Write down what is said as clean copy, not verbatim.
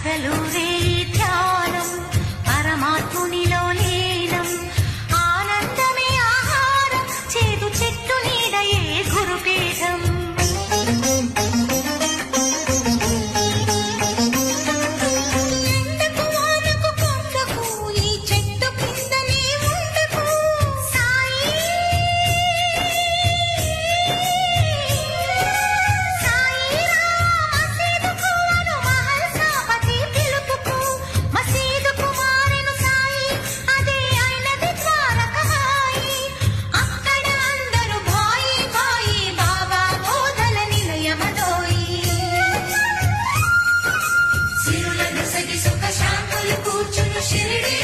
పగలూరే ధ్యానం పరమాత్మునిలో లీనం ఆనందమే ఆహారం చేదు చెట్టు నీడయే గురుపీఠం సుఖ శాంతులు కూర్చును షిరిడి